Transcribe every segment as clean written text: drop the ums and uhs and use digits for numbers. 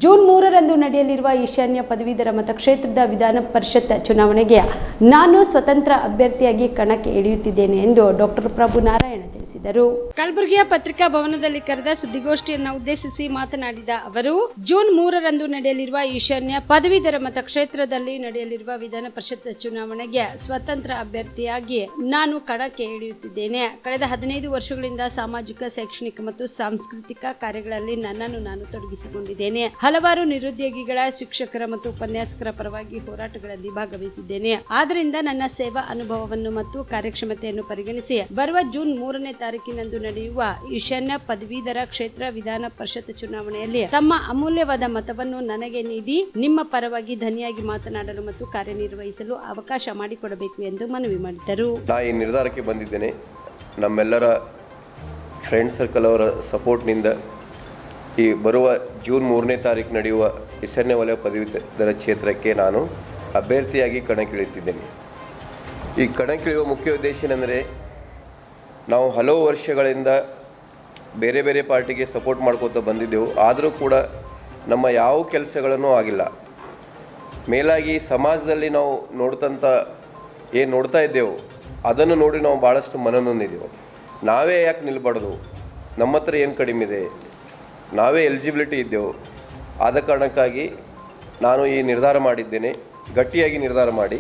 June 3ರಂದು ನಡೆಯಲಿರುವ ಈಶಾನ್ಯ ಪದವೀಧರ ಮತಕ್ಷೇತ್ರದ ವಿಧಾನ ಪರಿಷತ್ ಚುನಾವಣೆಗೆ ನಾನು ಸ್ವತಂತ್ರ ಅಭ್ಯರ್ಥಿಯಾಗಿ ಕಣಕ್ಕೆ ಇಳಿಯುತ್ತಿದ್ದೇನೆ ಎಂದು ಡಾಕ್ಟರ್ ಪ್ರಭು ನಾರಾಯಣ ತಿಳಿಸಿದರು. ಕಲಬುರಗಿಯ ಪತ್ರಿಕಾ ಭವನದಲ್ಲಿ ಕರೆದ ಸುದ್ದಿಗೋಷ್ಠಿಯನ್ನು ಉದ್ದೇಶಿಸಿ ಮಾತನಾಡಿದ ಅವರು, ಜೂನ್ 3ರಂದು ನಡೆಯಲಿರುವ ಈಶಾನ್ಯ ಪದವೀಧರ ಮತಕ್ಷೇತ್ರದಲ್ಲಿ ನಡೆಯಲಿರುವ ವಿಧಾನ ಪರಿಷತ್ ಚುನಾವಣೆಗೆ ಸ್ವತಂತ್ರ ಅಭ್ಯರ್ಥಿಯಾಗಿ ನಾನು ಕಣಕ್ಕೆ ಇಳಿಯುತ್ತಿದ್ದೇನೆ. ಕಳೆದ 15 ವರ್ಷಗಳಿಂದ ಸಾಮಾಜಿಕ, ಶೈಕ್ಷಣಿಕ ಮತ್ತು ಸಾಂಸ್ಕೃತಿಕ ಕಾರ್ಯಗಳಲ್ಲಿ ನನ್ನನ್ನು ನಾನು ತೊಡಗಿಸಿಕೊಂಡಿದ್ದೇನೆ. ಹಲವಾರು ನಿರುದ್ಯೋಗಿಗಳ, ಶಿಕ್ಷಕರ ಮತ್ತು ಉಪನ್ಯಾಸಕರ ಪರವಾಗಿ ಹೋರಾಟಗಳಲ್ಲಿ ಭಾಗವಹಿಸಿದ್ದೇನೆ. ಆದ್ದರಿಂದ ನನ್ನ ಸೇವಾ ಅನುಭವವನ್ನು ಮತ್ತು ಕಾರ್ಯಕ್ಷಮತೆಯನ್ನು ಪರಿಗಣಿಸಿ ಬರುವ ಜೂನ್ 3ನೇ ತಾರೀಕಿನಂದು ನಡೆಯುವ ಈಶಾನ್ಯ ಪದವೀಧರ ಕ್ಷೇತ್ರ ವಿಧಾನ ಪರಿಷತ್ ಚುನಾವಣೆಯಲ್ಲಿ ತಮ್ಮ ಅಮೂಲ್ಯವಾದ ಮತವನ್ನು ನನಗೆ ನೀಡಿ ನಿಮ್ಮ ಪರವಾಗಿ ಧನಿಯಾಗಿ ಮಾತನಾಡಲು ಮತ್ತು ಕಾರ್ಯನಿರ್ವಹಿಸಲು ಅವಕಾಶ ಮಾಡಿಕೊಡಬೇಕು ಎಂದು ಮನವಿ ಮಾಡಿದರು. ನಾನು ಈ ನಿರ್ಧಾರಕ್ಕೆ ಬಂದಿದ್ದೇನೆ. ನಮ್ಮೆಲ್ಲರ ಫ್ರೆಂಡ್ ಸರ್ಕಲ್ ಅವರ ಸಪೋರ್ಟ್ನಿಂದ ಈ ಬರುವ ಜೂನ್ 3ನೇ ತಾರೀಕು ನಡೆಯುವ ಈಶಾನ್ಯ ವಲಯ ಪದವೀಧರ ಕ್ಷೇತ್ರಕ್ಕೆ ನಾನು ಅಭ್ಯರ್ಥಿಯಾಗಿ ಕಣಕ್ಕಿಳಿಯುತ್ತಿದ್ದೇನೆ. ಈ ಕಣಕ್ಕಿಳಿಯುವ ಮುಖ್ಯ ಉದ್ದೇಶ ಏನೆಂದರೆ, ನಾವು ಹಲವು ವರ್ಷಗಳಿಂದ ಬೇರೆ ಬೇರೆ ಪಾರ್ಟಿಗೆ ಸಪೋರ್ಟ್ ಮಾಡ್ಕೋತಾ ಬಂದಿದ್ದೆವು. ಆದರೂ ಕೂಡ ನಮ್ಮ ಯಾವ ಕೆಲಸಗಳನ್ನೂ ಆಗಿಲ್ಲ. ಮೇಲಾಗಿ ಸಮಾಜದಲ್ಲಿ ನಾವು ಏನು ನೋಡ್ತಾ ಇದ್ದೆವು ಅದನ್ನು ನೋಡಿ ನಾವು ಭಾಳಷ್ಟು ಮನನೊಂದಿದ್ದೆವು. ನಾವೇ ಯಾಕೆ ನಿಲ್ಬಾರ್ದು, ನಮ್ಮ ಹತ್ರ ಏನು ಕಡಿಮೆ ಇದೆ, ನಾವೇ ಎಲಿಜಿಬಿಲಿಟಿ ಇದ್ದೆವು. ಆದ ಕಾರಣಕ್ಕಾಗಿ ನಾನು ಈ ನಿರ್ಧಾರ ಮಾಡಿದ್ದೇನೆ. ಗಟ್ಟಿಯಾಗಿ ನಿರ್ಧಾರ ಮಾಡಿ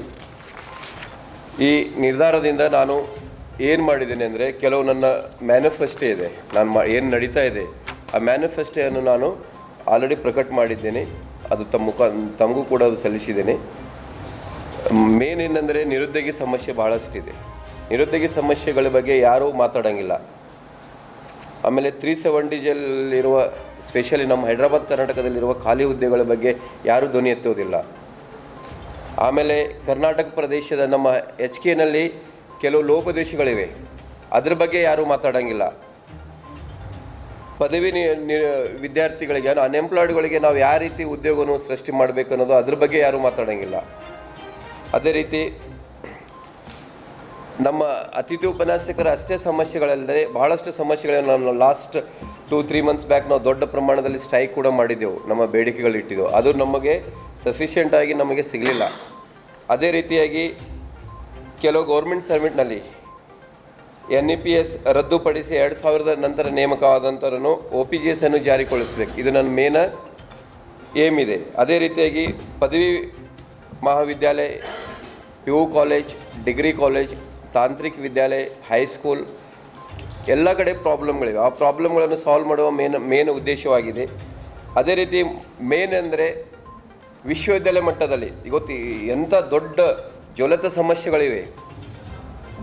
ಈ ನಿರ್ಧಾರದಿಂದ ನಾನು ಏನು ಮಾಡಿದ್ದೇನೆ ಅಂದರೆ, ಕೆಲವು ನನ್ನ ಮ್ಯಾನಿಫೆಸ್ಟೋ ಇದೆ, ನಾನು ಏನು ನಡೀತಾ ಇದೆ ಆ ಮ್ಯಾನಿಫೆಸ್ಟೋಯನ್ನು ನಾನು ಆಲ್ರೆಡಿ ಪ್ರಕಟ ಮಾಡಿದ್ದೇನೆ. ಅದು ತಮಗೂ ಕೂಡ ಅದು ಸಲ್ಲಿಸಿದ್ದೇನೆ. ಮೇನ್ ಏನಂದರೆ, ನಿರುದ್ಯೋಗಿ ಸಮಸ್ಯೆ ಭಾಳಷ್ಟಿದೆ. ನಿರುದ್ಯೋಗಿ ಸಮಸ್ಯೆಗಳ ಬಗ್ಗೆ ಯಾರೂ ಮಾತಾಡೋಂಗಿಲ್ಲ. ಆಮೇಲೆ 370 ಸ್ಪೆಷಲಿ ನಮ್ಮ ಹೈದರಾಬಾದ್ ಕರ್ನಾಟಕದಲ್ಲಿರುವ ಖಾಲಿ ಹುದ್ದೆಗಳ ಬಗ್ಗೆ ಯಾರೂ ಧ್ವನಿ ಎತ್ತೋದಿಲ್ಲ. ಆಮೇಲೆ ಕರ್ನಾಟಕ ಪ್ರದೇಶದ ನಮ್ಮ HKನಲ್ಲಿ ಕೆಲವು ಲೋಪದೇಶಗಳಿವೆ, ಅದ್ರ ಬಗ್ಗೆ ಯಾರೂ ಮಾತಾಡೋಂಗಿಲ್ಲ. ಪದವಿ ವಿದ್ಯಾರ್ಥಿಗಳಿಗೆ, ಅನ್ಎಂಪ್ಲಾಯ್ಡ್ಗಳಿಗೆ ನಾವು ಯಾವ ರೀತಿ ಉದ್ಯೋಗವನ್ನು ಸೃಷ್ಟಿ ಮಾಡಬೇಕು ಅನ್ನೋದು ಅದ್ರ ಬಗ್ಗೆ ಯಾರೂ ಮಾತಾಡೋಂಗಿಲ್ಲ. ಅದೇ ರೀತಿ ನಮ್ಮ ಅತಿಥಿ ಉಪನ್ಯಾಸಕರ ಅಷ್ಟೇ ಸಮಸ್ಯೆಗಳಲ್ಲದೆ ಭಾಳಷ್ಟು ಸಮಸ್ಯೆಗಳನ್ನು ನಾವು ಲಾಸ್ಟ್ 2-3 ಮಂತ್ಸ್ ಬ್ಯಾಕ್ ನಾವು ದೊಡ್ಡ ಪ್ರಮಾಣದಲ್ಲಿ ಸ್ಟ್ರೈಕ್ ಕೂಡ ಮಾಡಿದ್ದೆವು, ನಮ್ಮ ಬೇಡಿಕೆಗಳಿಟ್ಟಿದ್ದೆವು. ಅದು ನಮಗೆ ಸಫಿಷಿಯೆಂಟಾಗಿ ನಮಗೆ ಸಿಗಲಿಲ್ಲ. ಅದೇ ರೀತಿಯಾಗಿ ಕೆಲವು ಗೌರ್ಮೆಂಟ್ ಸರ್ವೆಂಟ್ನಲ್ಲಿ NEPS ರದ್ದುಪಡಿಸಿ 2000 ನಂತರ ನೇಮಕವಾದಂಥರನ್ನು OPGS ಅನ್ನು ಜಾರಿಗೊಳಿಸಬೇಕು. ಇದು ನನ್ನ ಮೇನ್ ಏಮ್ ಇದೆ. ಅದೇ ರೀತಿಯಾಗಿ ಪದವಿ ಮಹಾವಿದ್ಯಾಲಯ, PU ಕಾಲೇಜ್, ಡಿಗ್ರಿ ಕಾಲೇಜ್, ತಾಂತ್ರಿಕ ವಿದ್ಯಾಲಯ, ಹೈಸ್ಕೂಲ್ ಎಲ್ಲ ಕಡೆ ಪ್ರಾಬ್ಲಮ್ಗಳಿವೆ. ಆ ಪ್ರಾಬ್ಲಮ್ಗಳನ್ನು ಸಾಲ್ವ್ ಮಾಡುವ ಮೇನ್ ಉದ್ದೇಶವಾಗಿದೆ. ಅದೇ ರೀತಿ ಮೇನ್ ಅಂದರೆ, ವಿಶ್ವವಿದ್ಯಾಲಯ ಮಟ್ಟದಲ್ಲಿ ಇವತ್ತು ಎಂಥ ದೊಡ್ಡ ಜ್ವಲಂತ ಸಮಸ್ಯೆಗಳಿವೆ,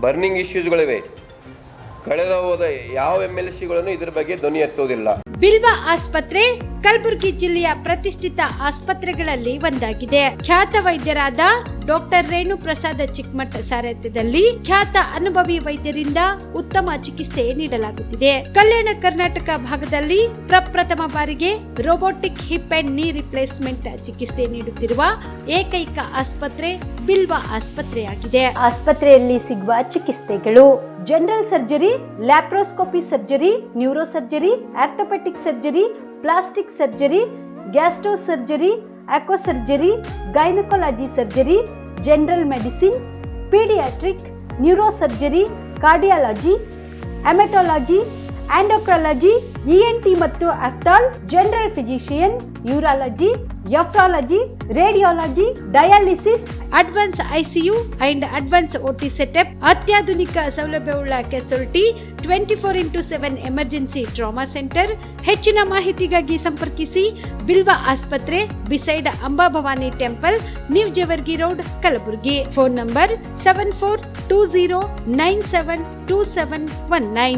ಬರ್ನಿಂಗ್ ಇಶ್ಯೂಸ್ಗಳಿವೆ. ಕಳೆದ ಹೋದ ಯಾವ MLCಗಳನ್ನು ಇದ್ರ ಬಗ್ಗೆ ಧ್ವನಿ ಎತ್ತೋದಿಲ್ಲ. ಬಿಲ್ವ ಆಸ್ಪತ್ರೆ ಕಲಬುರಗಿ ಜಿಲ್ಲೆಯ ಪ್ರತಿಷ್ಠಿತ ಆಸ್ಪತ್ರೆಗಳಲ್ಲಿ ಒಂದಾಗಿದೆ. ಖ್ಯಾತ ವೈದ್ಯರಾದ ಡಾಕ್ಟರ್ ರೇಣು ಪ್ರಸಾದ್ ಚಿಕ್ಕಮಠ ಸಾರಥ್ಯದಲ್ಲಿ ಖ್ಯಾತ ಅನುಭವಿ ವೈದ್ಯರಿಂದ ಉತ್ತಮ ಚಿಕಿತ್ಸೆ ನೀಡಲಾಗುತ್ತಿದೆ. ಕಲ್ಯಾಣ ಕರ್ನಾಟಕ ಭಾಗದಲ್ಲಿ ಪ್ರಪ್ರಥಮ ಬಾರಿಗೆ robotic hip and knee replacement ಚಿಕಿತ್ಸೆ ನೀಡುತ್ತಿರುವ ಏಕೈಕ ಆಸ್ಪತ್ರೆ ಬಿಲ್ವ ಆಸ್ಪತ್ರೆಯಾಗಿದೆ. ಆಸ್ಪತ್ರೆಯಲ್ಲಿ ಸಿಗುವ ಚಿಕಿತ್ಸೆಗಳು: general surgery, laparoscopy surgery, neuro surgery, orthopaedic surgery, plastic surgery, gastro surgery, aqua surgery, gynaecology surgery, general medicine, paediatric, neuro surgery, cardiology, haematology, endocrinology, ENT ಮತ್ತು ophthal, general physician, urology, nephrology, radiology, dialysis, advance ICU and advance OT setup, ಅತ್ಯಾಧುನಿಕ ಸೌಲಭ್ಯವುಳ್ಳ casualty, 24x7 emergency trauma centre. ಹೆಚ್ಚಿನ ಮಾಹಿತಿಗಾಗಿ ಸಂಪರ್ಕಿಸಿ ಬಿಲ್ವ ಆಸ್ಪತ್ರೆ, beside Amba Bhavani temple, new Jewargi road, Kalaburagi. Phone number 7420972719.